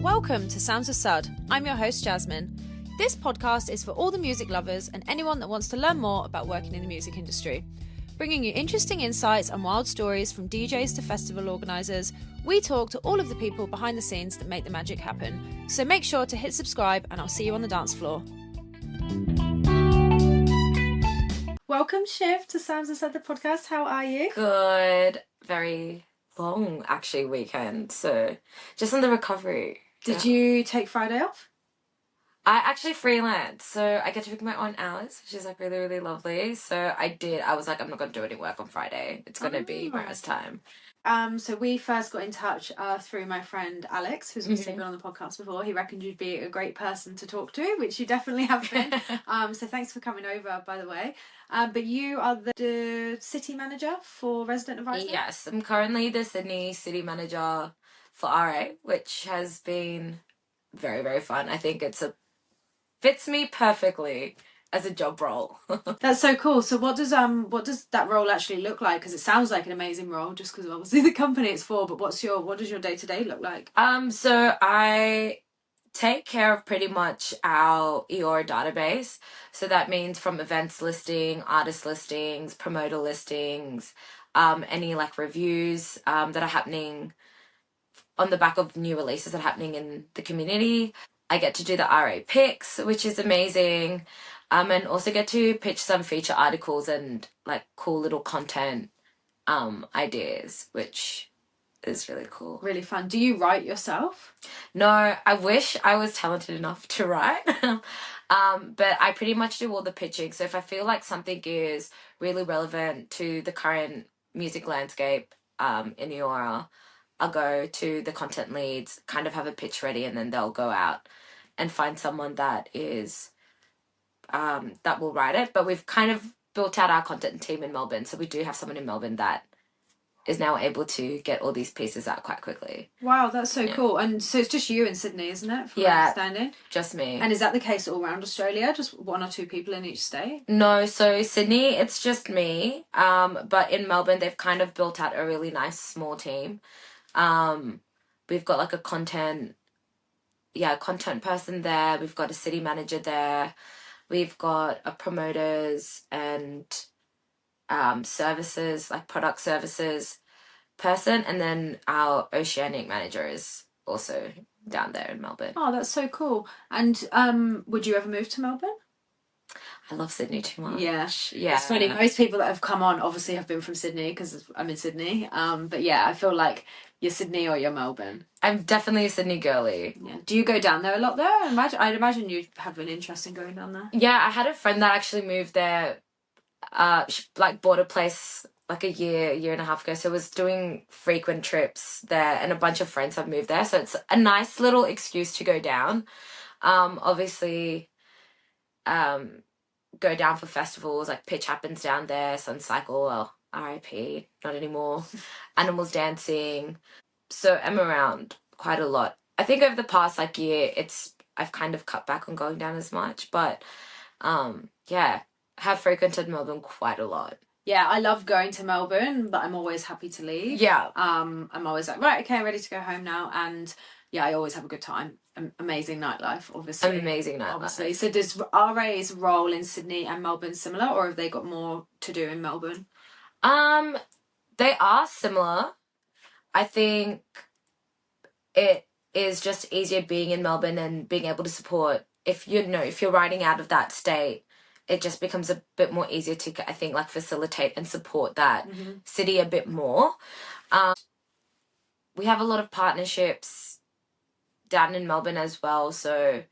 Welcome to Sounds of Sud. I'm your host, Jasmine. This podcast is for all the music lovers and anyone that wants to learn more about working in the music industry. Bringing you interesting insights and wild stories from DJs to festival organisers, we talk to all of the people behind the scenes that make the magic happen. So make sure to hit subscribe and I'll see you on the dance floor. Welcome, Shiv, to Sounds of Sud, the podcast. How are you? Good. Very long, actually, weekend. So just on the recovery. Did you take Friday off? I actually freelance, so I get to pick my own hours, which is like really, really lovely. So I did. I was like, I'm not going to do any work on Friday. It's going to be my rest time. So we first got in touch through my friend Alex, who's also been on the podcast before. He reckoned you'd be a great person to talk to, which you definitely have been. So thanks for coming over, by the way. But you are the city manager for Resident Advisor? Yes, I'm currently the Sydney city manager for RA, which has been very, very fun. I think fits me perfectly as a job role. That's so cool. So what does that role actually look like? Because it sounds like an amazing role, just because obviously the company it's for. But what does your day-to-day look like? So I take care of pretty much our EOR database. So that means from events listing, artist listings, promoter listings, any like reviews that are happening on the back of new releases that are happening in the community. I get to do the RA picks, which is amazing. And also get to pitch some feature articles and like cool little content ideas, which is really cool. Really fun. Do you write yourself? No, I wish I was talented enough to write. But I pretty much do all the pitching. So if I feel like something is really relevant to the current music landscape in Eora, I'll go to the content leads, kind of have a pitch ready, and then they'll go out and find someone that is that will write it. But we've kind of built out our content team in Melbourne, so we do have someone in Melbourne that is now able to get all these pieces out quite quickly. Wow, that's so cool. And so it's just you in Sydney, isn't it? From my understanding? Just me. And is that the case all around Australia? Just one or two people in each state? No, so Sydney, it's just me. But in Melbourne, they've kind of built out a really nice small team. We've got like a content person there. We've got a city manager there. We've got a promoters and services, like product services person, and then our Oceanic manager is also down there in Melbourne. Oh, that's so cool. And would you ever move to Melbourne? I love Sydney too much. Yeah. It's funny, most people that have come on obviously have been from Sydney because I'm in Sydney. But yeah, I feel like you're Sydney or you're Melbourne. I'm definitely a Sydney girly. Yeah. Do you go down there a lot there? I'd imagine you'd have an interest in going down there. Yeah, I had a friend that actually moved there, like bought a place like a year and a half ago. So was doing frequent trips there, and a bunch of friends have moved there. So it's a nice little excuse to go down. Obviously, go down for festivals, like Pitch happens down there, Sun Cycle, well, RIP, not anymore, Animals Dancing. So I'm around quite a lot. I think over the past like year, I've kind of cut back on going down as much, but have frequented Melbourne quite a lot. Yeah, I love going to Melbourne, but I'm always happy to leave. Yeah. I'm always like, right, okay, I'm ready to go home now. And yeah, I always have a good time. Amazing nightlife, obviously. Amazing nightlife. Obviously. So does RA's role in Sydney and Melbourne similar, or have they got more to do in Melbourne? They are similar. I think it is just easier being in Melbourne and being able to support. If you're riding out of that state, it just becomes a bit more easier to, I think, like facilitate and support that city a bit more. We have a lot of partnerships down in Melbourne as well, so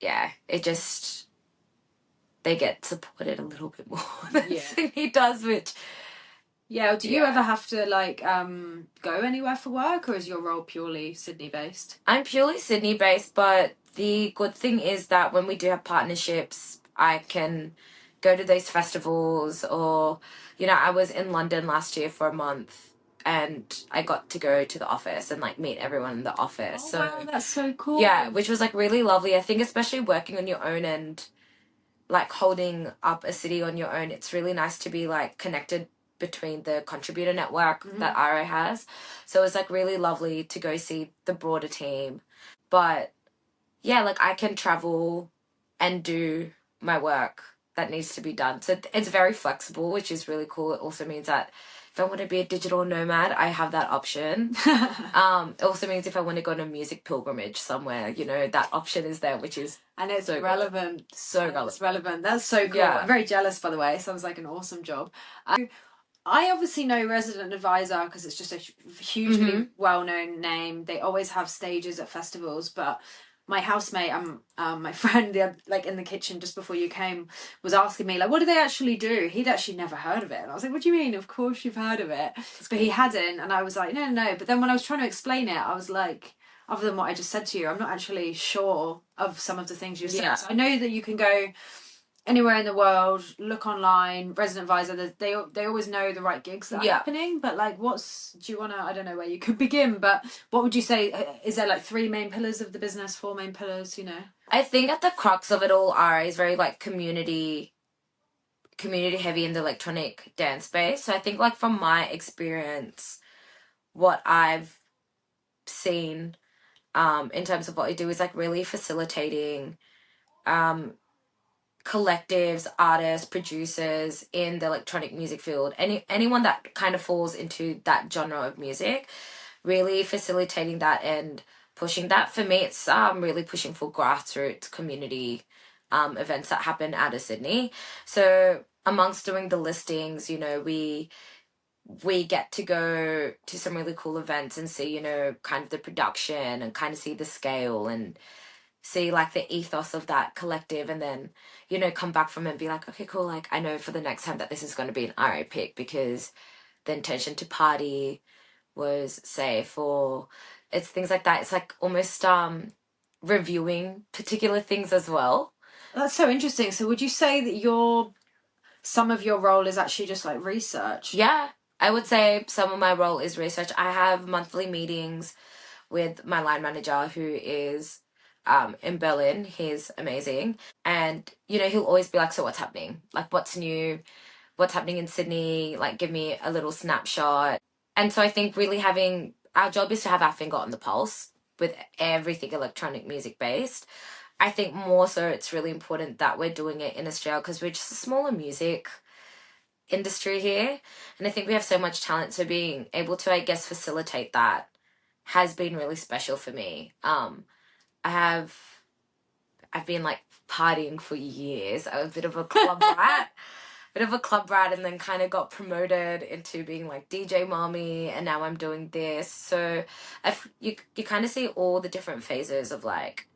yeah, they get supported a little bit more than Sydney does, which... Yeah, do you ever have to like go anywhere for work, or is your role purely Sydney based? I'm purely Sydney based, but the good thing is that when we do have partnerships, I can go to those festivals, or, I was in London last year for a month and I got to go to the office and like meet everyone in the office. Oh, wow, that's so cool. Yeah, which was like really lovely. I think especially working on your own and like holding up a city on your own, it's really nice to be like connected between the contributor network that RA has. So it's like really lovely to go see the broader team. But yeah, like I can travel and do my work that needs to be done. So it's very flexible, which is really cool. It also means that if I want to be a digital nomad, I have that option. It also means if I want to go on a music pilgrimage somewhere, you know, that option is there, which is and it's so relevant. Good. So relevant. It's relevant. That's so cool. Yeah. I'm very jealous, by the way. Sounds like an awesome job. I obviously know Resident Advisor because it's just a hugely well-known name. They always have stages at festivals, but my housemate, my friend, like in the kitchen just before you came, was asking me like, what do they actually do? He'd actually never heard of it, and I was like, what do you mean? Of course you've heard of it, but he hadn't, and I was like, no. But then when I was trying to explain it, I was like, other than what I just said to you, I'm not actually sure of some of the things you said. So I know that you can go anywhere in the world, look online, Resident Advisor, they always know the right gigs that are happening, but like do you want to, I don't know where you could begin, but what would you say, is there like 3 main pillars of the business, 4 main pillars, you know? I think at the crux of it all, RA is very like community heavy in the electronic dance space. So I think like from my experience, what I've seen in terms of what we do is like really facilitating collectives, artists, producers in the electronic music field, anyone that kind of falls into that genre of music, really facilitating that and pushing that. For me, it's really pushing for grassroots community events that happen out of Sydney. So amongst doing the listings, you know, we get to go to some really cool events and see, you know, kind of the production and kind of see the scale and see like the ethos of that collective, and then, you know, come back from it and be like, okay, cool, like I know for the next time that this is going to be an RA pick because the intention to party was safe, or it's things like that. It's like almost reviewing particular things as well. That's so interesting. So would you say that some of your role is actually just like research? Yeah, I would say some of my role is research. I have monthly meetings with my line manager who is in Berlin. He's amazing. And, you know, he'll always be like, so what's happening? Like, what's new? What's happening in Sydney? Like, give me a little snapshot. And so I think really our job is to have our finger on the pulse with everything electronic music based. I think more so it's really important that we're doing it in Australia because we're just a smaller music industry here. And I think we have so much talent. So being able to, I guess, facilitate that has been really special for me. I've been like partying for years. I was a bit of a club rat, and then kind of got promoted into being like DJ mommy, and now I'm doing this. So you kind of see all the different phases of like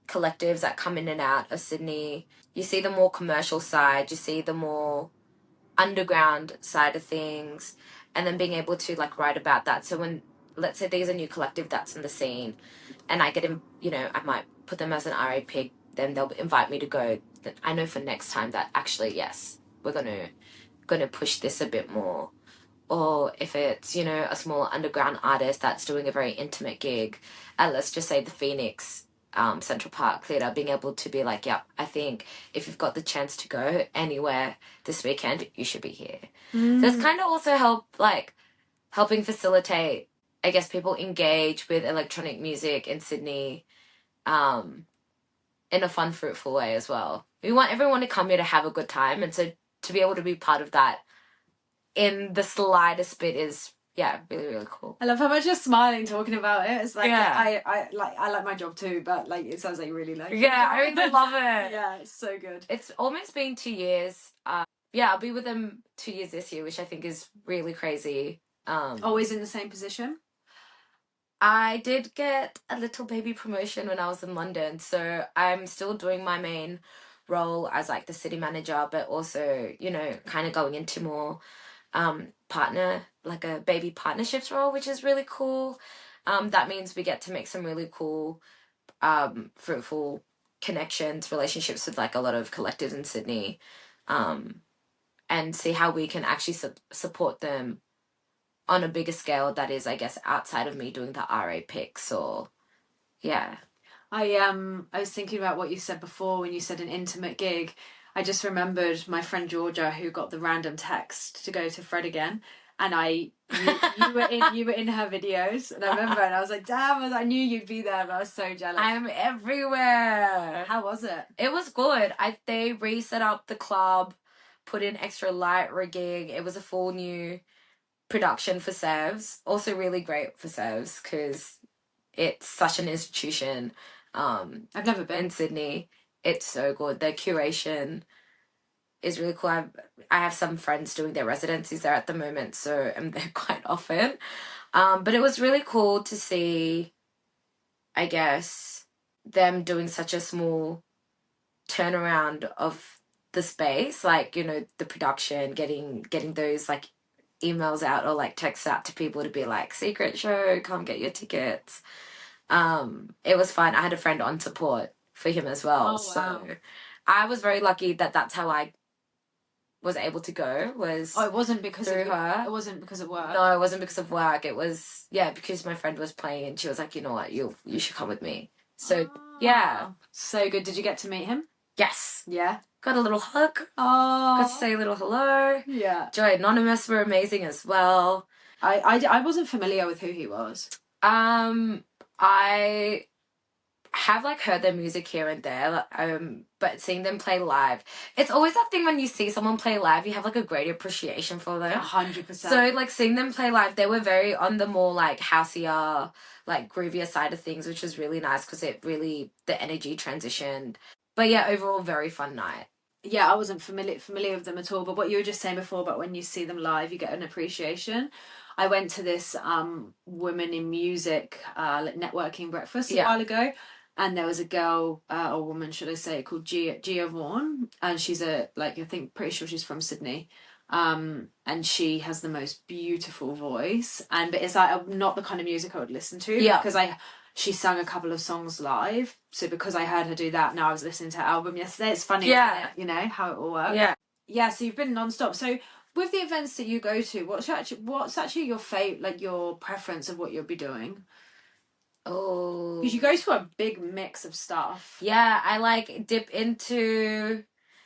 collectives that come in and out of Sydney. You see the more commercial side, you see the more underground side of things, and then being able to like write about that. So when, let's say there's a new collective that's in the scene and I get him, you know, I might put them as an RA pick, then they'll invite me to go. I know for next time that actually, yes, we're gonna push this a bit more. Or if it's, you know, a smaller underground artist that's doing a very intimate gig at, let's just say, the Phoenix Central Park Theatre, being able to be like, yeah, I think if you've got the chance to go anywhere this weekend, you should be here. So it's kind of also helping facilitate, I guess, people engage with electronic music in Sydney in a fun, fruitful way as well. We want everyone to come here to have a good time, and so to be able to be part of that in the slightest bit is, yeah, really, really cool. I love how much you're smiling talking about it. It's like, yeah. I like my job too, but like it sounds like you really like it. Yeah, I really love it. Yeah, it's so good. It's almost been 2 years. Yeah, I'll be with them 2 years this year, which I think is really crazy. Always in the same position? I did get a little baby promotion when I was in London, so I'm still doing my main role as like the city manager, but also, you know, kind of going into more partner, like a baby partnerships role, which is really cool. That means we get to make some really cool fruitful connections, relationships with like a lot of collectives in Sydney, and see how we can actually support them on a bigger scale that is, I guess, outside of me doing the RA picks. Or yeah, I was thinking about what you said before when you said an intimate gig. I just remembered my friend Georgia, who got the random text to go to Fred again, and you were in her videos, and I remember, and I was like, damn, I knew you'd be there, but I was so jealous. I'm everywhere. How was it? It was good. They reset up the club, put in extra light rigging. It was a full new production for Sevs. Also really great for Sevs because it's such an institution. I've never been in Sydney. It's so good. Their curation is really cool. I have some friends doing their residencies there at the moment, so I'm there quite often. But it was really cool to see, I guess, them doing such a small turnaround of the space, like, you know, the production, getting those like emails out or like texts out to people to be like, secret show, come get your tickets. It was fun. I had a friend on support for him as well. Oh, wow. So I was very lucky that that's how I was able to go. It wasn't because through of her. It wasn't because of work. No, it wasn't because of work. It was because my friend was playing and she was like, you know what, you should come with me. So yeah, so good. Did you get to meet him? yes, Yeah. got a little hug. Oh, Got to say a little hello. yeah. Joy Anonymous were amazing as well. I wasn't familiar with who he was. I have like heard their music here and there, but seeing them play live, it's always that thing when you see someone play live, you have like a great appreciation for them. 100%. So like seeing them play live, they were very on the more like houseier, like groovier side of things, which was really nice because it really, the energy transitioned. But yeah, overall very fun night. Yeah, I wasn't familiar with them at all, but what you were just saying before about when you see them live, you get an appreciation. I went to this women in music like networking breakfast a while ago, and there was a girl or woman, should I say, called Gia Vaughan, and she's pretty sure she's from Sydney, and she has the most beautiful voice, but it's like not the kind of music I would listen to, because she sang a couple of songs live, so because I heard her do that, now I was listening to her album yesterday. It's funny, isn't it? You know how it all works. Yeah, so you've been non-stop. So with the events that you go to, what's actually your your preference of what you'll be doing? Oh, because you go to a big mix of stuff. Yeah, I like dip into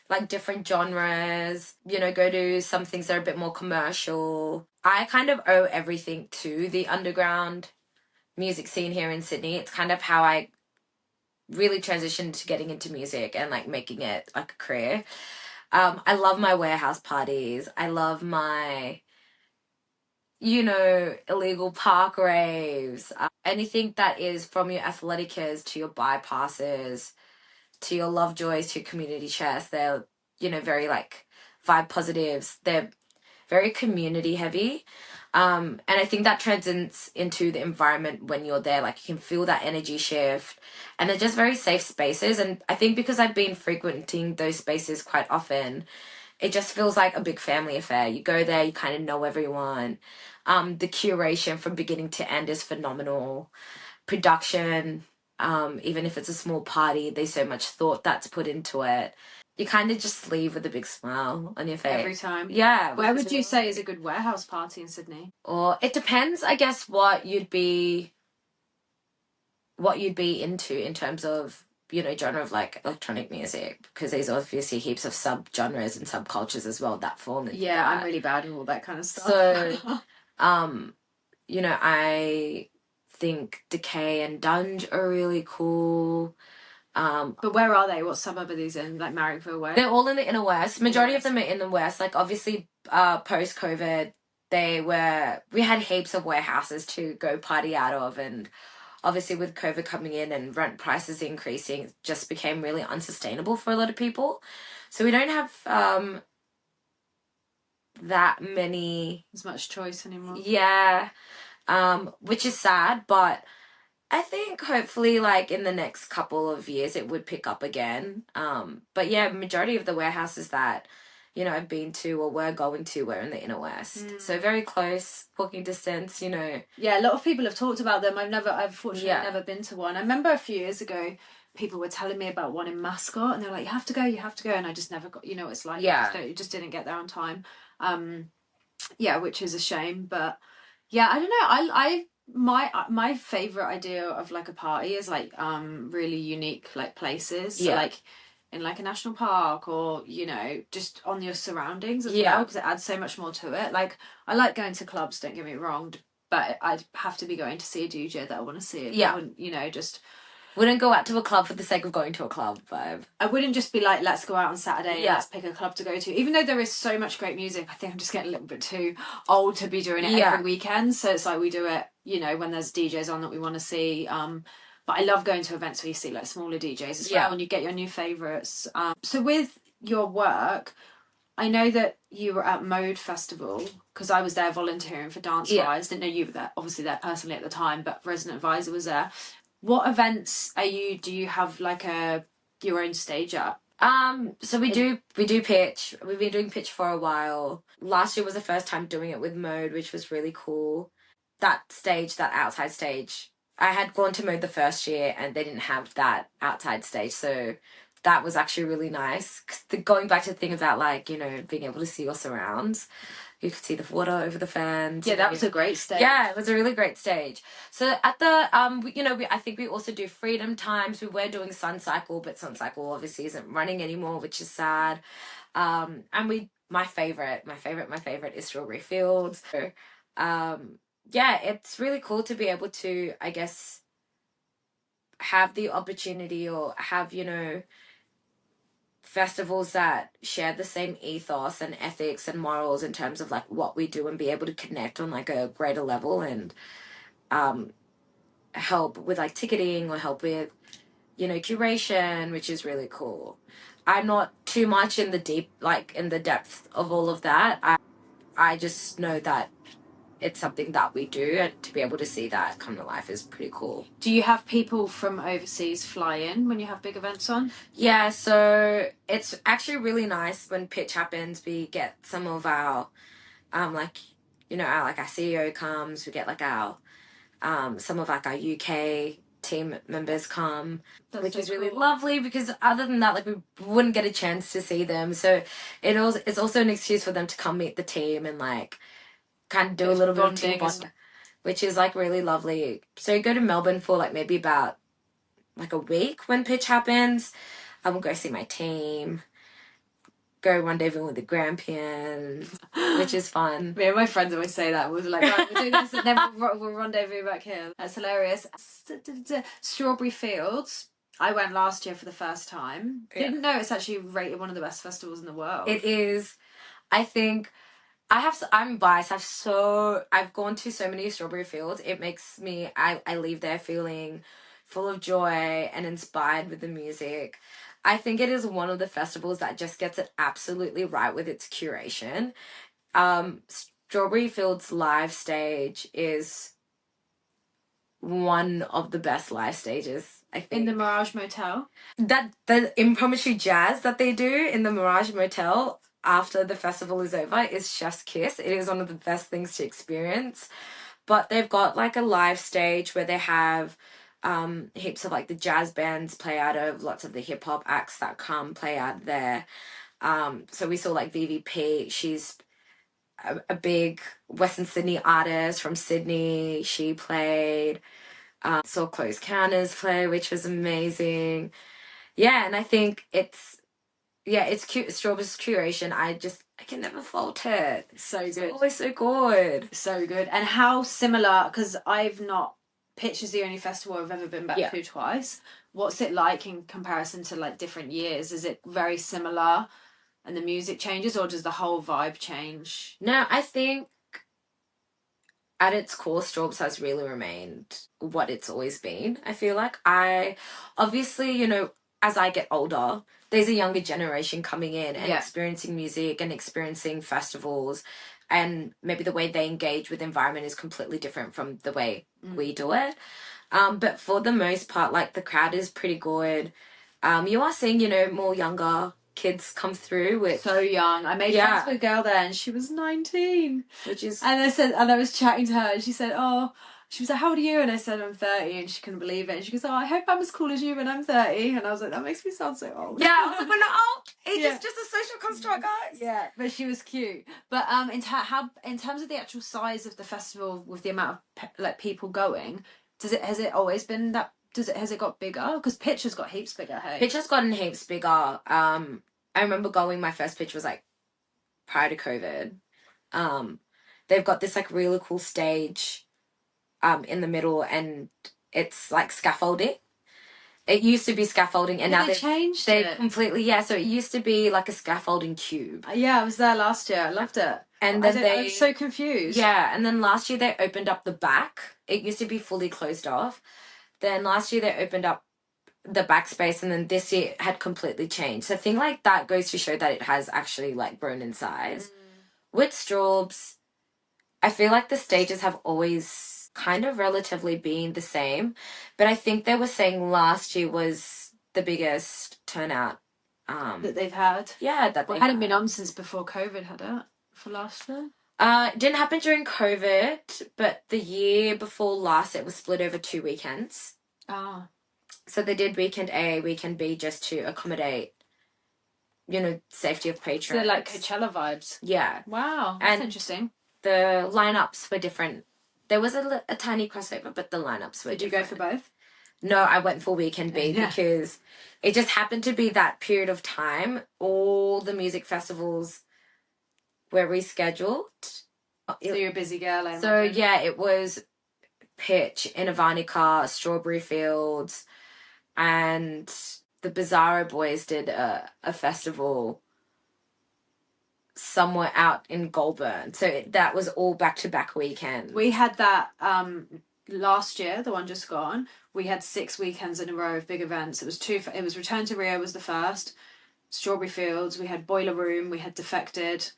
like different genres, you know, go to some things that are a bit more commercial. I kind of owe everything to the underground music scene here in Sydney. It's kind of how I really transitioned to getting into music and like making it like a career. I love my warehouse parties. I love my, you know, illegal park raves. Anything that is from your athleticas to your bypasses to your Lovejoys to your community chests. They're, you know, very like vibe positives. They're very community heavy. And I think that transcends into the environment when you're there. Like you can feel that energy shift, and they're just very safe spaces. And I think because I've been frequenting those spaces quite often, it just feels like a big family affair. You go there, you kind of know everyone. The curation from beginning to end is phenomenal. Production, even if it's a small party, there's so much thought that's put into it. You kind of just leave with a big smile on your face every time. Yeah. Where would you say is a good warehouse party in Sydney? Or it depends, I guess, what you'd be into in terms of, you know, genre of like electronic music, because there's obviously heaps of sub genres and subcultures as well that fall into that. I'm really bad with all that kind of stuff. So you know, I think Decay and Dunge are really cool. But where are they? What suburb are these in? Like Marrickville way? They're all in the inner west. Majority of them are in the west. Like obviously, post COVID, we had heaps of warehouses to go party out of, and obviously with COVID coming in and rent prices increasing, it just became really unsustainable for a lot of people. So we don't have that many as much choice anymore. Yeah, which is sad, but I think hopefully like in the next couple of years it would pick up again. But yeah, majority of the warehouses that, you know, I've been to or were going to were in the inner west. So very close, walking distance, you know. Yeah, a lot of people have talked about them. I've fortunately never been to one. I remember a few years ago people were telling me about one in Mascot, and they're like, you have to go, and I just never got, you know, it's like, you just didn't get there on time. Which is a shame, but yeah, I don't know. My favorite idea of like a party is like really unique like places. So like in like a national park, or you know, just on your surroundings as Yeah. well, because it adds so much more to it. Like, I like going to clubs, don't get me wrong, but I'd have to be going to see a DJ that I want to see. Yeah. I wouldn't, you know, just Wouldn't go out to a club for the sake of going to a club vibe. I wouldn't just be like, let's go out on Saturday and Yeah. let's pick a club to go to. Even though there is so much great music, I think I'm just getting a little bit too old to be doing it Yeah. every weekend. So it's like we do it, you know, when there's DJs on that we want to see. But I love going to events where you see like smaller DJs as well, Yeah. and you get your new favourites. So with your work, I know that you were at Mode Festival, because I was there volunteering for Dance Yeah. Rise. Didn't know you were there, obviously there personally at the time, but Resident Advisor was there. What events do you have like your own stage at? So we do pitch. We've been doing pitch for a while. Last year was the first time doing it with Mode, which was really cool. That stage, that outside stage, I had gone to Mode the first year and they didn't have that outside stage, so that was actually really nice. Going back to the thing about like, you know, being able to see your surrounds. You could see the water over the fans. Yeah, that was a great stage. Yeah, it was a really great stage. So at the you know, I think we also do Freedom Times. We were doing Sun Cycle, but Sun Cycle obviously isn't running anymore, which is sad. And my favorite is Strawberry Fields. So, yeah, it's really cool to be able to, I guess, have the opportunity, or have, you know, festivals that share the same ethos and ethics and morals in terms of like what we do, and be able to connect on like a greater level, and help with like ticketing, or help with, you know, curation, which is really cool. I'm not too much in the depth of all of that. I just know that it's something that we do, and to be able to see that come to life is pretty cool. Do you have people from overseas fly in when you have big events on? Yeah, so it's actually really nice when pitch happens. We get some of our like, you know, our CEO comes. We get like our some of like our UK team members come. That's which so is really cool. lovely, because other than that, like, we wouldn't get a chance to see them. So it's also an excuse for them to come meet the team and like kind of do a little bit of team bonding, which is like really lovely. So go to Melbourne for like maybe about like a week when pitch happens. I will go see my team, go rendezvous with the Grampians, which is fun. Me and my friends always say that. We're like, right, we'll do this and then we'll rendezvous back here. That's hilarious. Strawberry Fields. I went last year for the first time. Yeah. Didn't know it's actually rated one of the best festivals in the world. It is. I think I'm biased. I've gone to so many Strawberry Fields. It makes me, I leave there feeling full of joy and inspired with the music. I think it is one of the festivals that just gets it absolutely right with its curation. Strawberry Fields live stage is one of the best live stages, I think. In the Mirage Motel? That the impromptu jazz that they do in the Mirage Motel after the festival is over is chef's kiss. It is one of the best things to experience. But they've got like a live stage where they have heaps of like the jazz bands play out of, lots of the hip hop acts that come play out there. So we saw like VVP. She's a big Western Sydney artist from Sydney. She played. Saw Close Counters play, which was amazing. Yeah, and I think it's cute. Strawberry's curation. I can never fault it. So It's good. always so good. So good. And how similar, because I've not, Pitch is the only festival I've ever been back Yeah. to twice. What's it like in comparison to like different years? Is it very similar and the music changes, or does the whole vibe change? No, I think at its core, Strawbs has really remained what it's always been. I feel like obviously, you know, as I get older, there's a younger generation coming in and Yeah. experiencing music and experiencing festivals, and maybe the way they engage with environment is completely different from the way we do it. But for the most part, like, the crowd is pretty good. You are seeing, you know, more younger kids come through with So young. I made friends with a girl there and she was 19. which is And I was chatting to her and she said, oh, she was like, how old are you? And I said, I'm 30, and she couldn't believe it. And she goes, oh, I hope I'm as cool as you when I'm 30. And I was like, that makes me sound so old. yeah, I was like, we're not old. Age Yeah. is just a social construct, guys. Yeah, but she was cute. But in terms of the actual size of the festival, with the amount of like people going, has it always been that has it got bigger? Because Pitch has got heaps bigger, hey? Pitch has gotten heaps bigger. I remember going, my first pitch was like prior to COVID. They've got this like really cool stage in the middle, and it's like scaffolding. It used to be scaffolding, and now they changed they it completely, yeah. So it used to be like a scaffolding cube. Yeah, I was there last year. I loved it. And then I was so confused. Yeah, and then last year they opened up the back. It used to be fully closed off. Then last year they opened up the backspace, and then this year it had completely changed. So I think like that goes to show that it has actually like grown in size. With Straubs, I feel like the stages have always kind of relatively been the same, but I think they were saying last year was the biggest turnout that they've had. Yeah, that it hadn't been on since before COVID, had it? For last year? It didn't happen during COVID, but the year before last, it was split over 2 weekends. Ah. So they did weekend A, weekend B, just to accommodate, safety of patrons. So they're like Coachella vibes. Yeah. Wow, that's interesting. The lineups were different. There was a tiny crossover, but the lineups were different. Did you go for both? No, I went for weekend B because it just happened to be that period of time. All the music festivals were rescheduled. So you're a busy girl, I So imagine. yeah, it was Pitch, Innovanica, Strawberry Fields, and the Bizarro Boys did a festival somewhere out in Goulburn. So that was all back-to-back weekends. We had that last year, the one just gone. We had 6 weekends in a row of big events. It was Return to Rio was the first, Strawberry Fields, we had Boiler Room, we had Defected.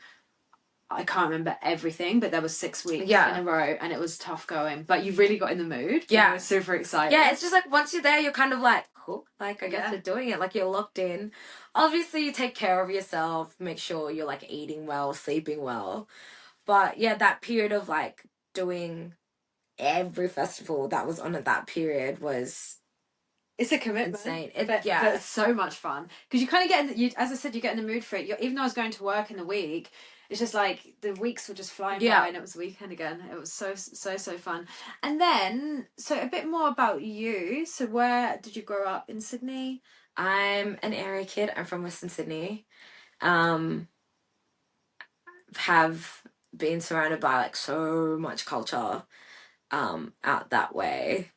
I can't remember everything, but there was 6 weeks in a row, and it was tough going. But you really got in the mood. Yeah. I was super excited. Yeah, it's just like once you're there, you're kind of like, cool. Like, I guess you're doing it. Like, you're locked in. Obviously, you take care of yourself. Make sure you're, like, eating well, sleeping well. But, yeah, that period of, like, doing every festival that was on at that period was... It's a commitment. Insane. But it's so much fun. Because you kind of get, as I said, you get in the mood for it. Even though I was going to work in the week... It's just like the weeks were just flying by, and it was the weekend again. It was so fun. And then, so a bit more about you. So where did you grow up in Sydney? I'm an area kid. I'm from Western Sydney. Have been surrounded by like so much culture out that way,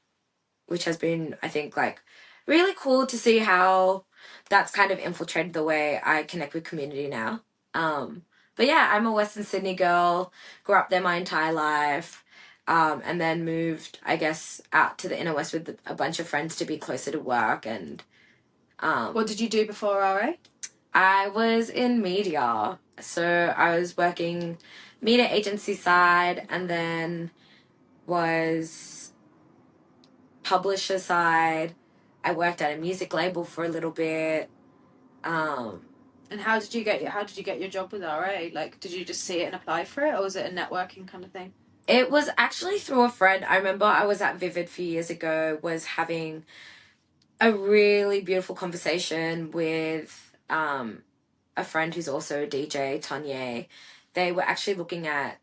which has been, I think, like really cool to see how that's kind of infiltrated the way I connect with community now. But yeah, I'm a Western Sydney girl, grew up there my entire life, and then moved, I guess, out to the inner west with a bunch of friends to be closer to work. And what did you do before RA? I was in media. So I was working media agency side, and then was publisher side. I worked at a music label for a little bit. And how did you get your job with RA? Like, did you just see it and apply for it, or was it a networking kind of thing? It was actually through a friend. I remember I was at Vivid a few years ago, was having a really beautiful conversation with a friend who's also a DJ, Tanya. They were actually looking at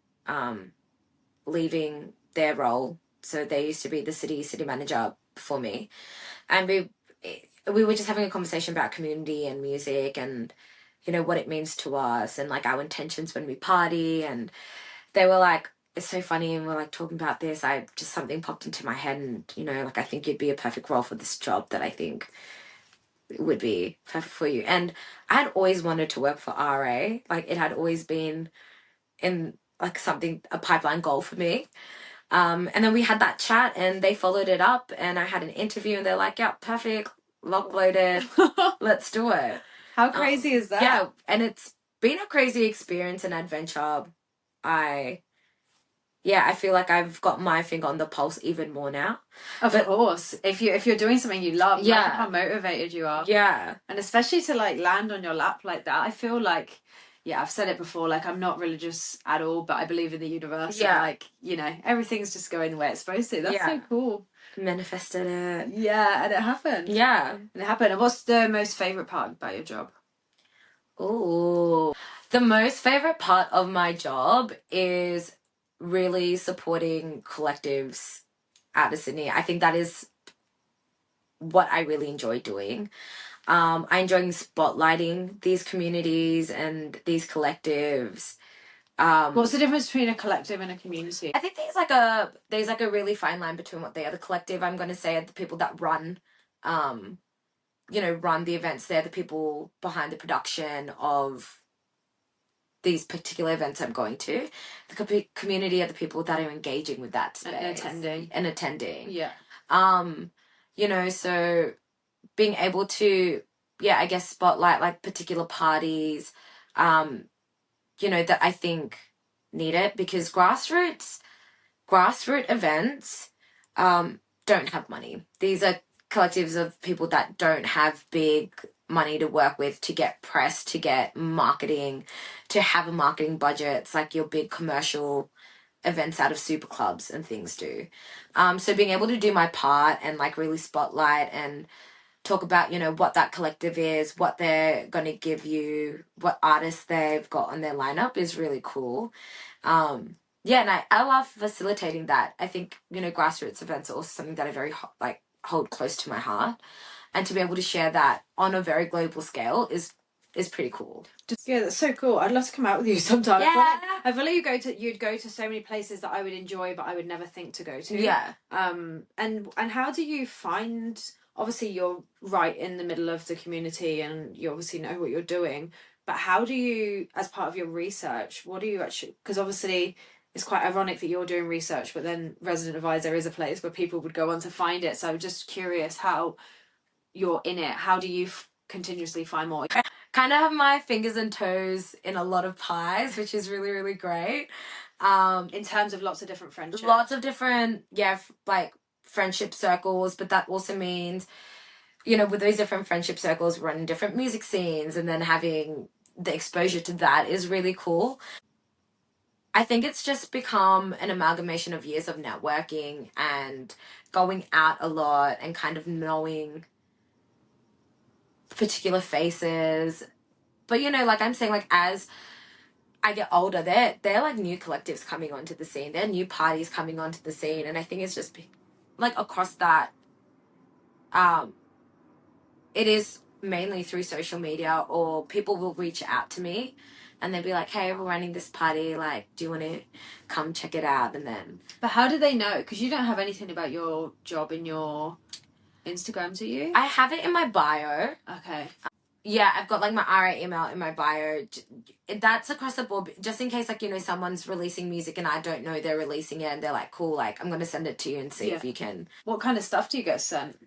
leaving their role. So they used to be the city manager before me. And we were just having a conversation about community and music and, what it means to us and, like, our intentions when we party. And they were like, it's so funny, and we're, like, talking about this. Something popped into my head and, like, I think you'd be a perfect role for this job that I think would be perfect for you. And I had always wanted to work for RA. Like, it had always been in, like, a pipeline goal for me. And then we had that chat and they followed it up and I had an interview and they're like, yeah, perfect, lock loaded, let's do it. How crazy is that? Yeah, and it's been a crazy experience and adventure. I feel like I've got my finger on the pulse even more now. Of course. If you're doing something you love, how motivated you are. Yeah. And especially to like land on your lap like that, I feel like, I've said it before, like I'm not religious at all, but I believe in the universe. Yeah. And, like, everything's just going the way it's supposed to. That's so cool. Manifested it. Yeah, and it happened. Yeah. And it happened. And what's the most favourite part about your job? Ooh. The most favourite part of my job is really supporting collectives out of Sydney. I think that is what I really enjoy doing. I enjoy spotlighting these communities and these collectives. What's the difference between a collective and a community? I think there's like a really fine line between what they are. The collective, I'm going to say, are the people that run, run the events. They're the people behind the production of these particular events I'm going to. The community are the people that are engaging with that space and attending. Yeah. So being able to, I guess, spotlight like particular parties, that I think need it, because grassroots events don't have money. These are collectives of people that don't have big money to work with, to get press, to get marketing, to have a marketing budget. It's like your big commercial events out of super clubs and things do. So being able to do my part and like really spotlight and talk about, what that collective is, what they're going to give you, what artists they've got on their lineup is really cool. And I love facilitating that. I think, grassroots events are also something that I very hold close to my heart, and to be able to share that on a very global scale is pretty cool. Yeah, that's so cool. I'd love to come out with you sometime. Yeah. I feel like you'd go to so many places that I would enjoy, but I would never think to go to. Yeah. And how do you find? Obviously, you're right in the middle of the community, and you obviously know what you're doing. But how do you, as part of your research, what do you actually? Because obviously, it's quite ironic that you're doing research, but then Resident Advisor is a place where people would go on to find it. So I'm just curious how you're in it. How do you continuously find more? Kind of have my fingers and toes in a lot of pies, which is really, really great. In terms of lots of different friendships. Lots of different, friendship circles, but that also means, with those different friendship circles, running different music scenes, and then having the exposure to that is really cool. I think it's just become an amalgamation of years of networking and going out a lot and kind of knowing particular faces. But, like I'm saying, like as I get older, they're like new collectives coming onto the scene. They're new parties coming onto the scene. And I think it's just like across that, it is mainly through social media, or people will reach out to me and they'll be like, hey, we're running this party, like, do you want to come check it out? And then... But how do they know? Because you don't have anything about your job in your Instagram, do you? I have it in my bio. Okay. Yeah, I've got like my RA email in my bio. That's across the board, just in case, like, someone's releasing music and I don't know they're releasing it and they're like, cool, like, I'm going to send it to you and see if you can. What kind of stuff do you get sent?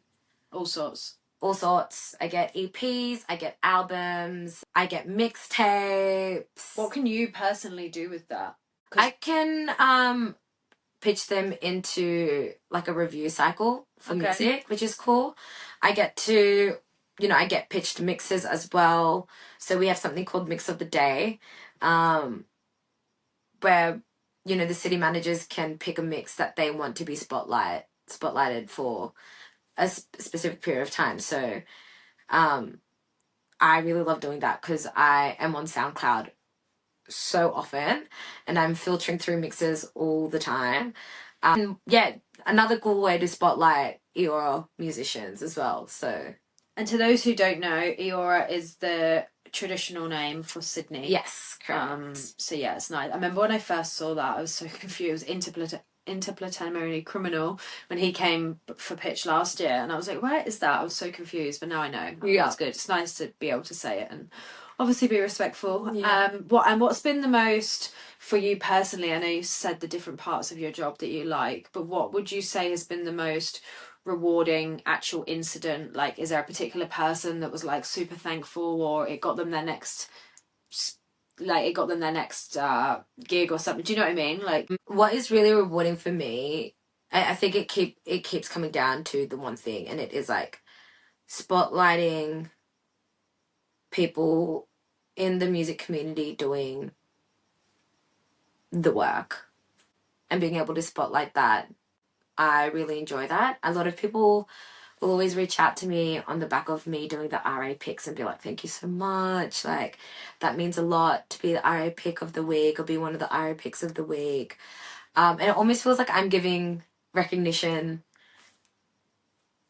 All sorts. All sorts. I get EPs, I get albums, I get mixtapes. What can you personally do with that? I can pitch them into like a review cycle for music, which is cool. I get to, I get pitched mixes as well. So we have something called Mix of the Day, where, the city managers can pick a mix that they want to be spotlighted for a specific period of time. So I really love doing that because I am on SoundCloud so often and I'm filtering through mixes all the time. Another cool way to spotlight Eora musicians as well. So, and to those who don't know, Eora is the traditional name for Sydney. Yes, correct. So yeah, it's nice. I remember when I first saw that, I was so confused. Interplanetary Criminal, when he came for pitch last year, and I was like, where is that? I was so confused, but now I know. It's good. It's nice to be able to say it and obviously be respectful. What's been the most for you personally? I know you said the different parts of your job that you like, but what would you say has been the most rewarding actual incident? Like, is there a particular person that was like super thankful, or it got them their next gig or something? Do you know what I mean? Like, what is really rewarding for me, I think it keeps coming down to the one thing, and it is like spotlighting people in the music community doing the work and being able to spotlight that. I really enjoy that. A lot of people will always reach out to me on the back of me doing the RA picks and be like, thank you so much. Like, that means a lot to be the RA pick of the week or be one of the RA picks of the week. And it almost feels like I'm giving recognition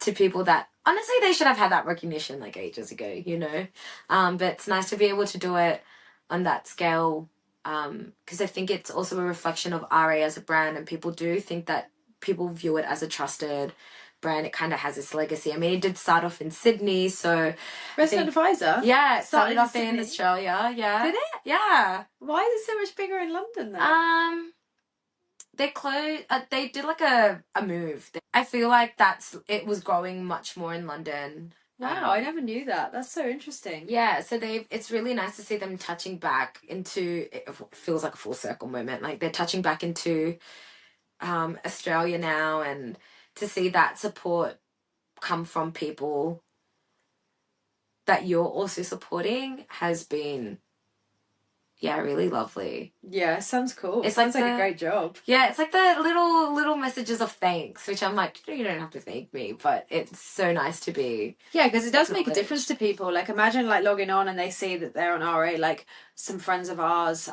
to people that honestly, they should have had that recognition like ages ago, you know. But it's nice to be able to do it on that scale, because I think it's also a reflection of RA as a brand, and people do think that people view it as a trusted brand. It kind of has its legacy. I mean, it did start off in Sydney, so Resident Advisor? yeah, it started off in Sydney? Australia. Yeah, Did it? Yeah. Why is it so much bigger in London then? They closed. They did like a move. I feel like it was growing much more in London. Wow, I never knew that. That's so interesting. Yeah, so it's really nice to see them touching back into, it feels like a full circle moment. Like they're touching back into Australia now, and to see that support come from people that you're also supporting has been, yeah, really lovely. Yeah, sounds cool. It sounds like a great job. Yeah, it's like the little messages of thanks, which I'm like, you don't have to thank me, but it's so nice to be. Yeah, because it does make a difference to people. Like, imagine like logging on and they see that they're on RA. Like some friends of ours,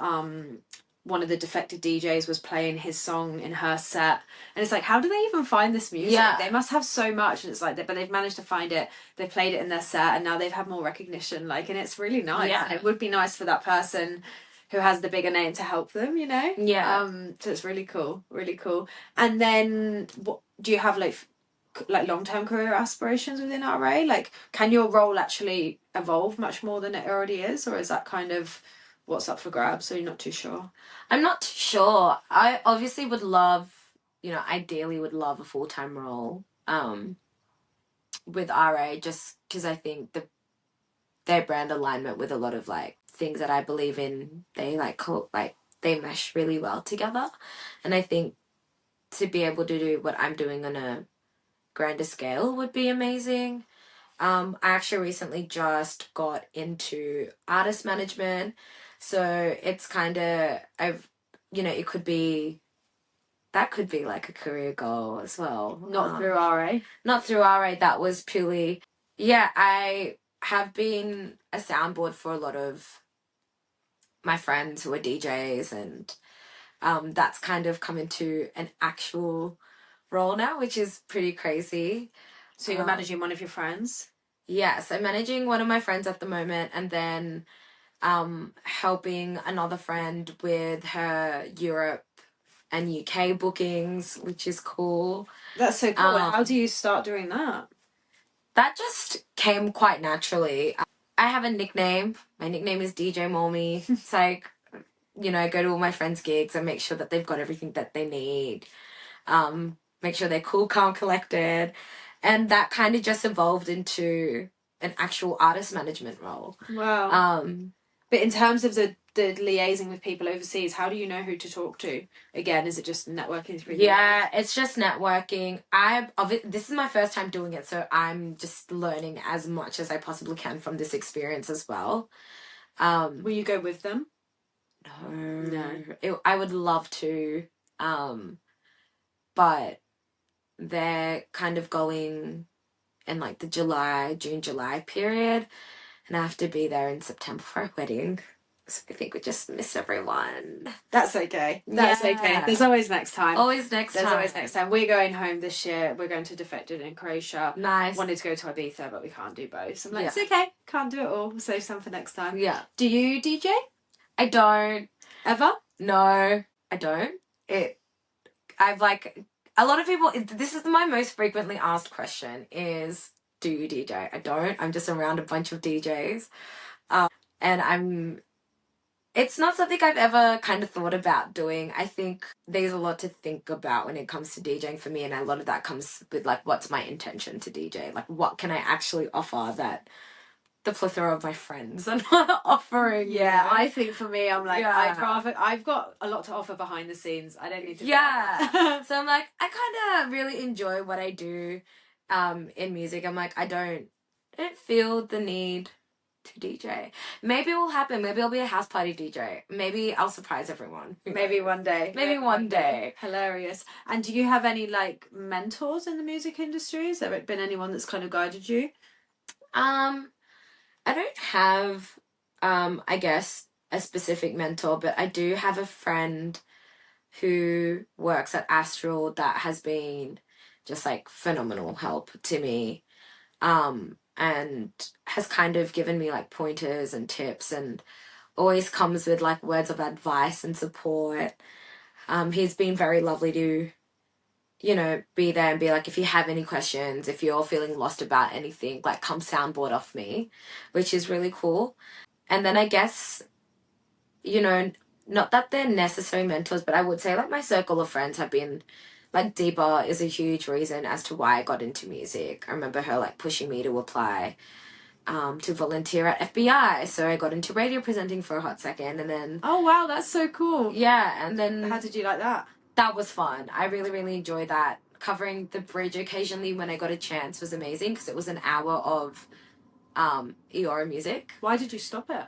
one of the Defected DJs was playing his song in her set, and it's like, how do they even find this music? Yeah. They must have so much, and it's like, but they've managed to find it. They played it in their set, and now they've had more recognition. Like, and it's really nice. Yeah. And it would be nice for that person who has the bigger name to help them, you know? Yeah. So it's really cool, really cool. And then, what do you have like long-term career aspirations within RA? Like, can your role actually evolve much more than it already is, or is that kind of what's up for grabs, so you're not too sure? I'm not too sure. I obviously would love, ideally would love a full-time role with RA, just because I think their brand alignment with a lot of like things that I believe in, they they mesh really well together. And I think to be able to do what I'm doing on a grander scale would be amazing. I actually recently just got into artist management, so it's kind of, it could be, that could be like a career goal as well. Not through RA? Not through RA, that was purely, I have been a soundboard for a lot of my friends who are DJs, and that's kind of come into an actual role now, which is pretty crazy. So you're managing one of your friends? Yes, I'm managing one of my friends at the moment, and then helping another friend with her Europe and UK bookings, which is cool. That's so cool. How do you start doing that? That just came quite naturally. I have a nickname. My nickname is DJ Mommy. It's like, I go to all my friends' gigs and make sure that they've got everything that they need. Make sure they're cool, calm, collected. And that kind of just evolved into an actual artist management role. Wow. But in terms of the liaising with people overseas, how do you know who to talk to? Again, is it just networking through? Yeah, it's just networking. This is my first time doing it, so I'm just learning as much as I possibly can from this experience as well. Will you go with them? No. I would love to, but they're kind of going in like the June, July period, and I have to be there in September for a wedding. So I think we just miss everyone. That's okay. That's okay. There's always next time. Always next time. There's always next time. We're going home this year. We're going to Defected in Croatia. Nice. Wanted to go to Ibiza, but we can't do both. So I'm like, it's okay. Can't do it all. We'll save some for next time. Yeah. Do you DJ? I don't. Ever? No, I don't. I've like, a lot of people, this is my most frequently asked question is, do you DJ? I don't. I'm just around a bunch of DJs. And it's not something I've ever kind of thought about doing. I think there's a lot to think about when it comes to DJing for me, and a lot of that comes with like, what's my intention to DJ? Like, what can I actually offer that the plethora of my friends are not offering? Yeah, I think for me, I'm like, I've got a lot to offer behind the scenes. I don't need to. Yeah. So I'm like, I kind of really enjoy what I do in music. I'm like, I don't feel the need to DJ. Maybe it will happen. Maybe I'll be a house party DJ. Maybe I'll surprise everyone. Maybe one day. Maybe one day. Hilarious. And do you have any like mentors in the music industry? Has there been anyone that's kind of guided you? I don't have I guess a specific mentor, but I do have a friend who works at Astral that has been just like phenomenal help to me. and has kind of given me like pointers and tips, and always comes with like words of advice and support. He's been very lovely to, you know, be there and be like, if you have any questions, if you're feeling lost about anything, like come soundboard off me, which is really cool. And then I guess, you know, not that they're necessary mentors, but I would say like my circle of friends have been like Deepa is a huge reason as to why I got into music. I remember her like pushing me to apply to volunteer at FBI. So I got into radio presenting for a hot second, and then Oh wow, that's so cool. yeah, and then How did you like that? That was fun. I really, really enjoyed that. Covering the bridge occasionally when I got a chance was amazing because it was an hour of Eora music. Why did you stop it?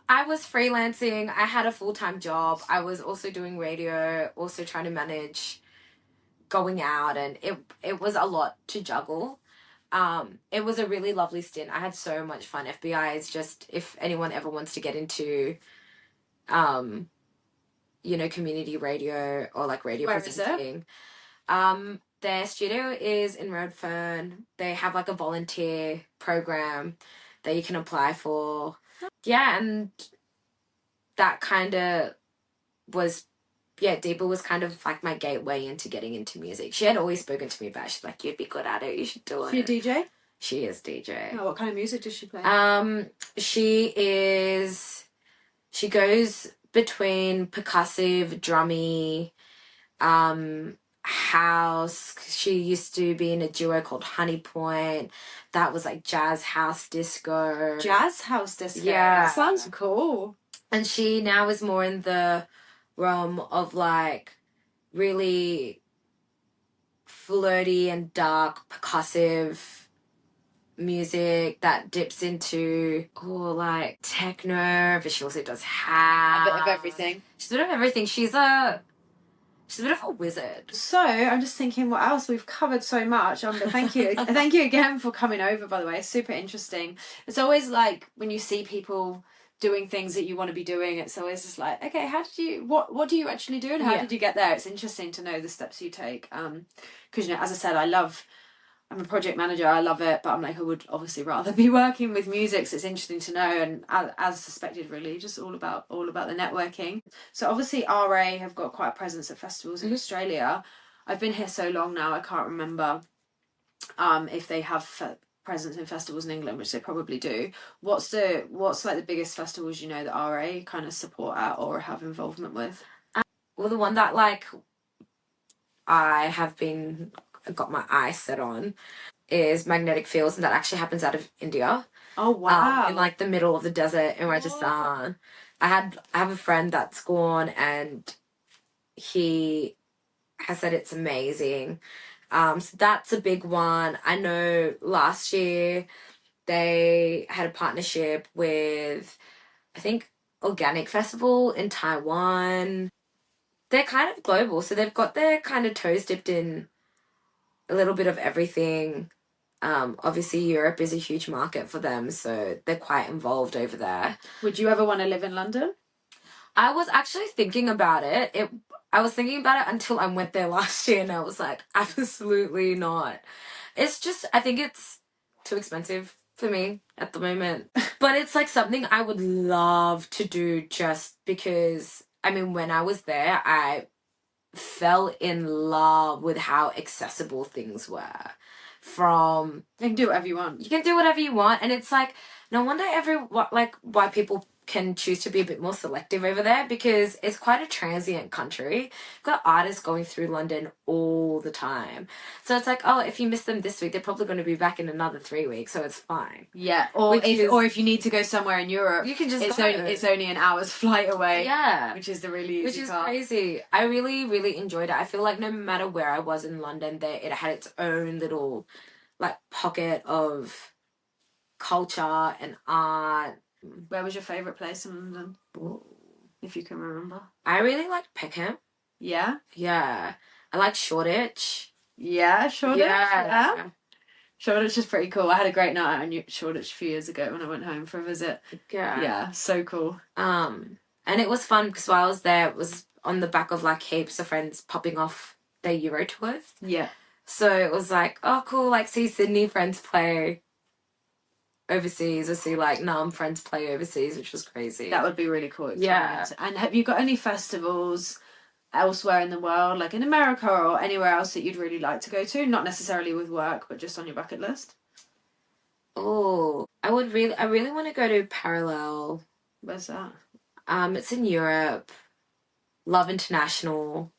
I was freelancing. I had a full-time job. I was also doing radio, also trying to manage going out, and it was a lot to juggle. It was a really lovely stint. I had so much fun. FBI is just, if anyone ever wants to get into you know, community radio or like radio presenting. Their studio is in Redfern. They have like a volunteer program that you can apply for. Yeah, and that kind of was, yeah, Deepa was kind of like my gateway into getting into music. She had always spoken to me about it. She's like, you'd be good at it, you should do it. She a DJ? She is DJ. Oh, what kind of music does she play? She goes between percussive, drummy, house. She used to be in a duo called Honey Point. That was like jazz house disco. Jazz house disco? Yeah. That sounds cool. And she now is more in the realm of like really flirty and dark percussive music that dips into like techno, but she also does house. A bit of everything. She's a bit of everything. She's a bit of a wizard. So I'm just thinking, what else? We've covered so much. But thank you, thank you again for coming over. By the way, super interesting. It's always like when you see people doing things that you want to be doing. It's always just like, okay, how did you? What do you actually do, and how did you get there? It's interesting to know the steps you take. Because you know, as I said, I'm a project manager. I love it, but I'm like, I would obviously rather be working with music. So it's interesting to know, and as suspected, really, just all about the networking. So obviously, RA have got quite a presence at festivals in Australia. I've been here so long now, I can't remember if they have presence in festivals in England, which they probably do. What's like the biggest festivals you know that RA kind of support at or have involvement with? Well, the one that like I have got my eyes set on is Magnetic Fields, and that actually happens out of India. Oh wow. In like the middle of the desert in Rajasthan. I have a friend that's gone, and he has said it's amazing. So that's a big one. I know last year they had a partnership with, I think, Organic Festival in Taiwan. They're kind of global, so they've got their kind of toes dipped in a little bit of everything. Obviously Europe is a huge market for them, so they're quite involved over there. Would you ever want to live in London? I was actually thinking about it. I was thinking about it until I went there last year, and I was like, absolutely not. It's just, I think it's too expensive for me at the moment. But it's like something I would love to do, just because, I mean, when I was there, I fell in love with how accessible things were. You can do whatever you want. You can do whatever you want, and it's like, no wonder why people can choose to be a bit more selective over there, because it's quite a transient country. You've got artists going through London all the time, so it's like, oh, if you miss them this week, they're probably going to be back in another 3 weeks, so it's fine. Yeah, or if you need to go somewhere in Europe, you can just it's only an hour's flight away. Yeah, which is the really easy which is part. crazy. I really, really enjoyed it. I feel like no matter where I was in London, it had its own little like pocket of culture and art. Where was your favourite place in London? Ooh. If you can remember. I really liked Peckham. Yeah? Yeah. I like Shoreditch. Yeah, Shoreditch? Yeah. Shoreditch is pretty cool. I had a great night on Shoreditch a few years ago when I went home for a visit. Yeah. Yeah, so cool. And it was fun because while I was there, it was on the back of like heaps of friends popping off their Euro tours. Yeah. So it was like, oh, cool, like see Sydney friends play overseas, or see like Nam friends play overseas, which was crazy. That would be really cool experience. Yeah. And have you got any festivals elsewhere in the world, like in America or anywhere else, that you'd really like to go to? Not necessarily with work, but just on your bucket list? Oh, I really want to go to Parallel. Where's that? It's in Europe. Love International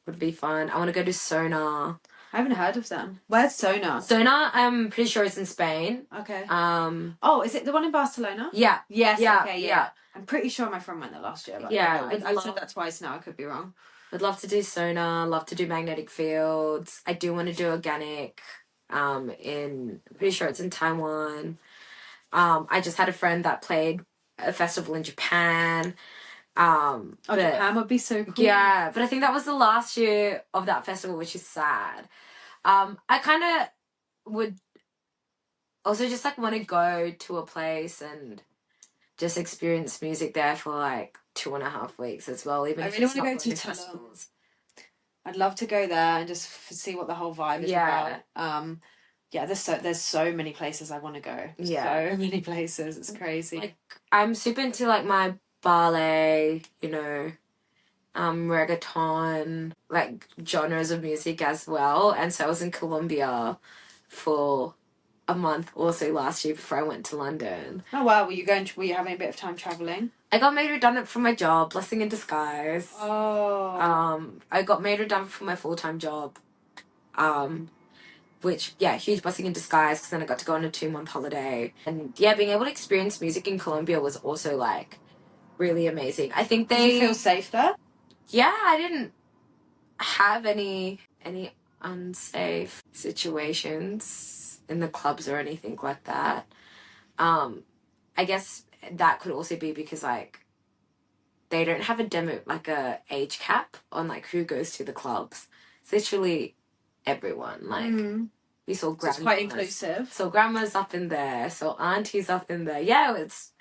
would be fun. I want to go to Sonar. I haven't heard of them. Where's Sonar? Sonar, I'm pretty sure it's in Spain. Okay. Oh, is it the one in Barcelona? Yeah. Yes. Yeah, okay. Yeah. I'm pretty sure my friend went there last year. But yeah. I've said that twice now. I could be wrong. I'd love to do Sonar. Love to do magnetic fields. I do want to do organic. I'm pretty sure it's in Taiwan. I just had a friend that played a festival in Japan. Japan would be so cool. Yeah, but I think that was the last year of that festival, which is sad. I kind of would also just like want to go to a place and just experience music there for like 2.5 weeks as well. Even I really want to go to festivals. I'd love to go there and just see what the whole vibe is about. Yeah, there's so many places I want to go. Yeah, so many places. It's crazy. Like I'm super into like my ballet, reggaeton, like genres of music as well. And so I was in Colombia for a month also last year before I went to London. Oh wow, were you having a bit of time traveling? I got made redundant from my job, blessing in disguise. Oh. I got made redundant from my full-time job. Which, yeah, huge blessing in disguise, because then I got to go on a 2-month holiday. And yeah, being able to experience music in Colombia was also like really amazing. I think Did you feel safe there? Yeah, I didn't have any unsafe situations in the clubs or anything like that. I guess that could also be because like they don't have a age cap on like who goes to the clubs. It's literally everyone. Like we saw grandmas. So it's quite inclusive. So grandmas up in there, so aunties up in there. Yeah, it's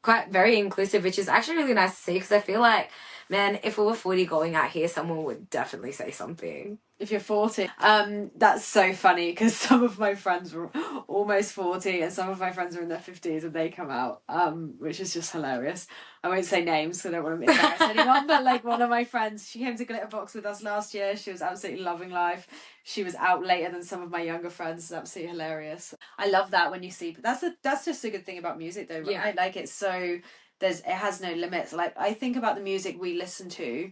quite very inclusive, which is actually really nice to see, because I feel like, man, if we were 40 going out here, someone would definitely say something. If you're 40. That's so funny, because some of my friends were almost 40 and some of my friends are in their 50s and they come out, which is just hilarious. I won't say names because I don't want to embarrass anyone, but like one of my friends, she came to Glitterbox with us last year. She was absolutely loving life. She was out later than some of my younger friends. It's absolutely hilarious. I love that when you see, but that's just a good thing about music though, right? Yeah. Like it's so, it has no limits. Like I think about the music we listen to,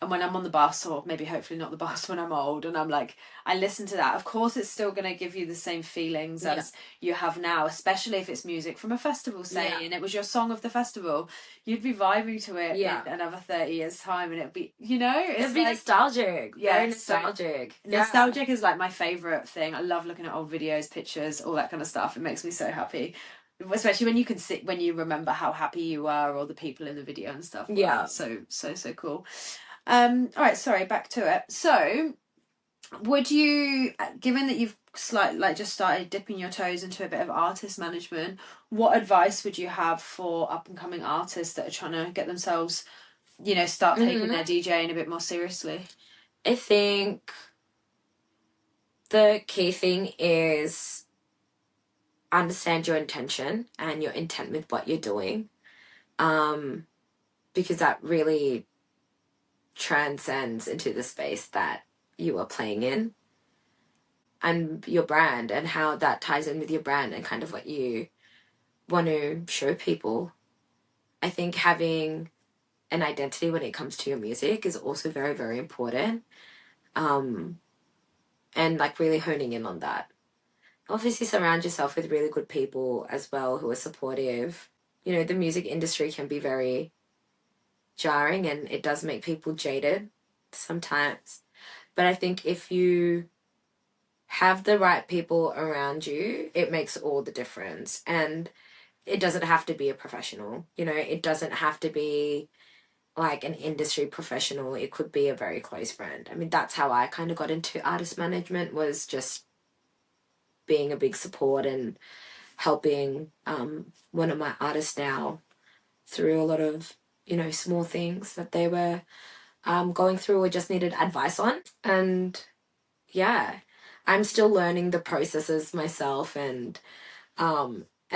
and when I'm on the bus, or maybe hopefully not the bus when I'm old, and I'm like, I listen to that. Of course, it's still going to give you the same feelings as you have now, especially if it's music from a festival, say, and it was your song of the festival. You'd be vibing to it in another 30 years' time, and it'd be, it'd be like, nostalgic. Yeah, very nostalgic. So, nostalgic is like my favourite thing. I love looking at old videos, pictures, all that kind of stuff. It makes me so happy. Especially when you can when you remember how happy you were, or the people in the video and stuff. Yeah. So cool. All right, sorry, back to it. So, would you, given that you've just started dipping your toes into a bit of artist management, what advice would you have for up and coming artists that are trying to get themselves, start taking their DJing a bit more seriously? I think the key thing is understand your intention and your intent with what you're doing, because that really transcends into the space that you are playing in, and your brand, and how that ties in with your brand and kind of what you want to show people. I think having an identity when it comes to your music is also very, very important, and like really honing in on that. Obviously surround yourself with really good people as well who are supportive. The music industry can be very jarring, and it does make people jaded sometimes. But I think if you have the right people around you, it makes all the difference. And it doesn't have to be a professional. It doesn't have to be like an industry professional. It could be a very close friend. I mean, that's how I kind of got into artist management, was just being a big support and helping one of my artists now through a lot of small things that they were going through or just needed advice on. And yeah, I'm still learning the processes myself, and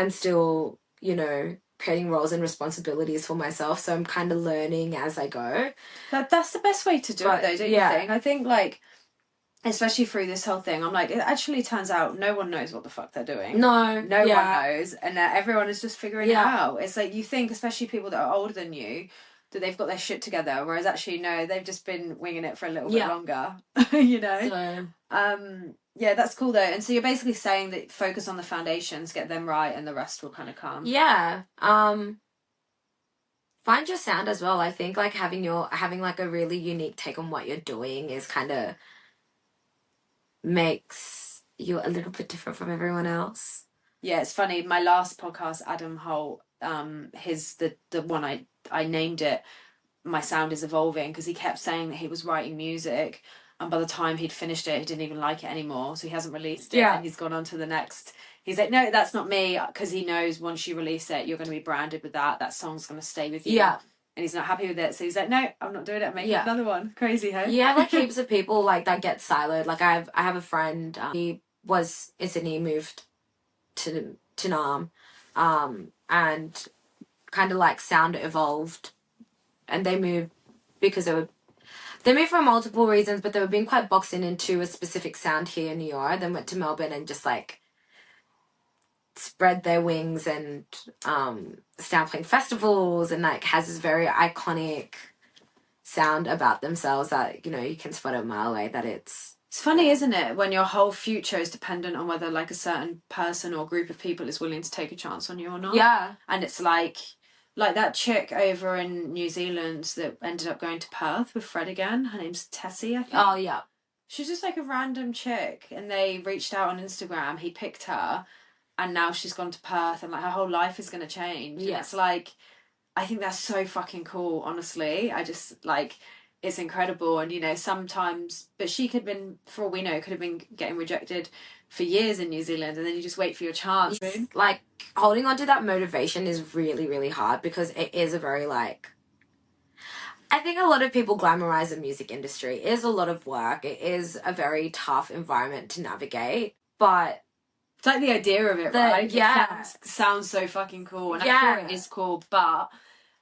still, you know, creating roles and responsibilities for myself. So I'm kind of learning as I go. That's the best way to do it, though, don't you think? I think, like, especially through this whole thing, I'm like, it actually turns out no one knows what the fuck they're doing. No one knows, and everyone is just figuring it out. It's like, you think, especially people that are older than you, that they've got their shit together, whereas actually no, they've just been winging it for a little bit longer. You know. So. Yeah, that's cool though. And so you're basically saying that focus on the foundations, get them right, and the rest will kind of come. Yeah. Find your sound as well. I think like having like a really unique take on what you're doing is kind of makes you a little bit different from everyone else. Yeah, it's funny. My last podcast, Adam Holt, the one I named it, My Sound is Evolving, because he kept saying that he was writing music, and by the time he'd finished it, he didn't even like it anymore, so he hasn't released it, and he's gone on to the next. He's like, no, that's not me, because he knows once you release it, you're going to be branded with that song's going to stay with you. Yeah. And he's not happy with it, so he's like, no, I'm not doing it, I'm making another one. Crazy, hey? Yeah, like heaps of people like that get siloed. Like I have a friend, he was in Sydney, moved to Nam, and kind of like sound evolved, and they moved because they moved for multiple reasons, but they were being quite boxed into a specific sound here in New York. Then went to Melbourne and just like spread their wings and start playing festivals, and like has this very iconic sound about themselves that, you know, you can spot a mile away that it's funny, isn't it, when your whole future is dependent on whether like a certain person or group of people is willing to take a chance on you or not. Yeah. And it's like that chick over in New Zealand that ended up going to Perth with Fred again. Her name's Tessie, I think. Oh, yeah. She's just like a random chick, and they reached out on Instagram. He picked her, and now she's gone to Perth, and like her whole life is going to change. Yeah. And it's like, I think that's so fucking cool, honestly. I just like, it's incredible. And, you know, sometimes, but she could have been, for all we know, could have been getting rejected for years in New Zealand, and then you just wait for your chance. Like, holding on to that motivation is really, really hard, because it is a very, like, I think a lot of people glamorize the music industry. It is a lot of work. It is a very tough environment to navigate, but it's like the idea of it, right? Yeah. It sounds so fucking cool, and I'm sure it is cool, but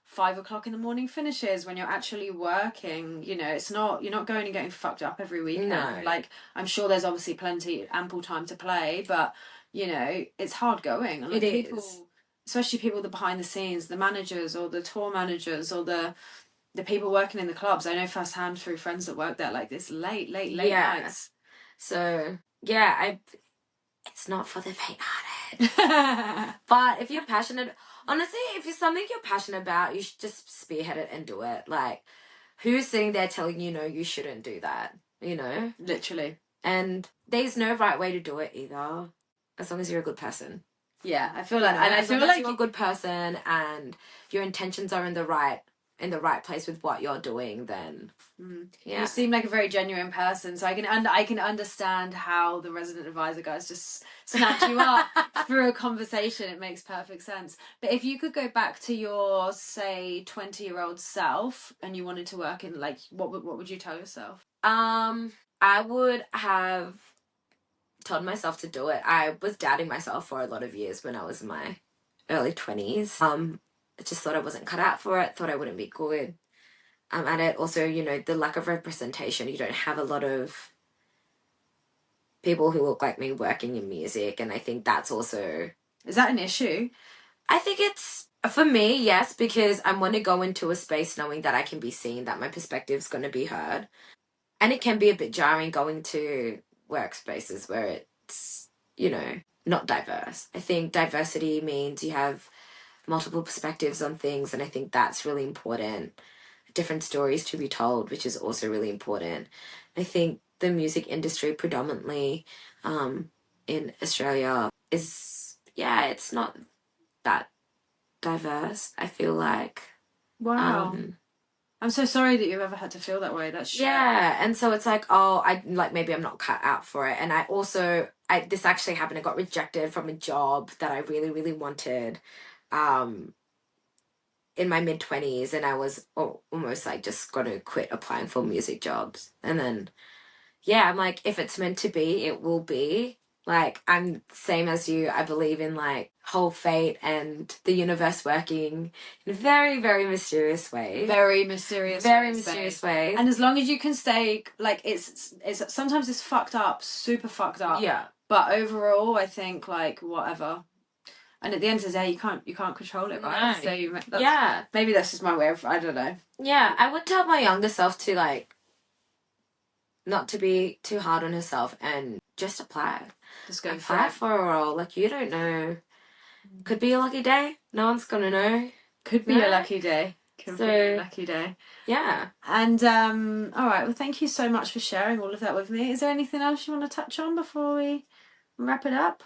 5 o'clock in the morning finishes when you're actually working. You know, it's not, you're not going and getting fucked up every weekend. No. Like, I'm sure there's obviously ample time to play, but, you know, it's hard going. And like, people, especially people that behind the scenes, the managers or the tour managers or the people working in the clubs, I know firsthand through friends that work there, like this late nights. So, yeah, it's not for the faint-hearted. But if you're passionate, honestly, if it's something you're passionate about, you should just spearhead it and do it. Like, who's sitting there telling you, no, you shouldn't do that, you know? Literally. And there's no right way to do it either, as long as you're a good person. Yeah, I feel like, and I feel like you're a good person and your intentions are in the right place with what you're doing, then you seem like a very genuine person, so I can understand how the resident advisor guys just snatch you up through a conversation. It makes perfect sense. But if you could go back to your, say, 20-year-old self and you wanted to work in, like, what would you tell yourself? I would have told myself to do it. I was doubting myself for a lot of years when I was in my early 20s. I just thought I wasn't cut out for it, thought I wouldn't be good at it. Also, you know, the lack of representation. You don't have a lot of people who look like me working in music, and I think that's also... Is that an issue? I think it's, for me, yes, because I want to go into a space knowing that I can be seen, that my perspective's going to be heard. And it can be a bit jarring going to workspaces where it's, you know, not diverse. I think diversity means you have multiple perspectives on things, and I think that's really important. Different stories to be told, which is also really important. I think the music industry predominantly in Australia is, it's not that diverse, I feel like. Wow. I'm so sorry that you've ever had to feel that way. That's shit. Yeah, and so it's like, maybe I'm not cut out for it. And this actually happened. I got rejected from a job that I really, really wanted in my mid-20s, and I was almost like just going to quit applying for music jobs. And then yeah, I'm like, if it's meant to be, it will be. Like, I'm same as you. I believe in like whole fate and the universe working in very, very mysterious ways. Very mysterious ways. And as long as you can stay, like, it's sometimes it's fucked up, super fucked up. Yeah. But overall, I think, like, whatever. And at the end of the day, you can't control it, right? No. So Yeah. maybe that's just my way of, I don't know. Yeah, I would tell my younger self to like not to be too hard on herself and just apply. Just go apply for a role. Like, you don't know. Could be a lucky day. No one's gonna know. Could be a lucky day. Could be a lucky day. Yeah. And all right. Well, thank you so much for sharing all of that with me. Is there anything else you want to touch on before we wrap it up?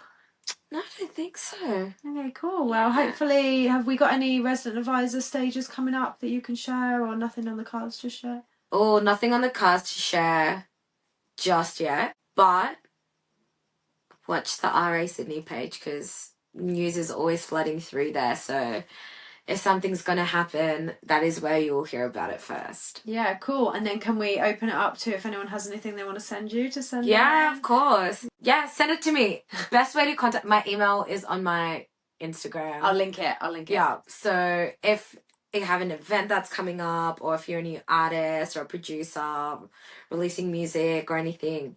No, I don't think so. Okay, cool. Well, hopefully, have we got any resident advisor stages coming up that you can share, or nothing on the cards to share? Oh, nothing on the cards to share just yet. But watch the RA Sydney page because news is always flooding through there. So if something's going to happen, that is where you'll hear about it first. Yeah, cool. And then can we open it up to if anyone has anything they want to send you to send? Yeah, of course. Yeah, send it to me. Best way to contact my email is on my Instagram. I'll link it. Yeah. So if you have an event that's coming up, or if you're a new artist or a producer releasing music or anything,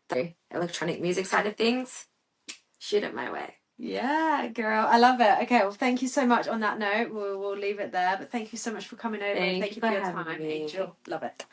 the electronic music side of things, shoot it my way. Yeah, girl. I love it. Okay, well, thank you so much. On that note, we'll leave it there. But thank you so much for coming over. Thank you for your time, Angel. Love it.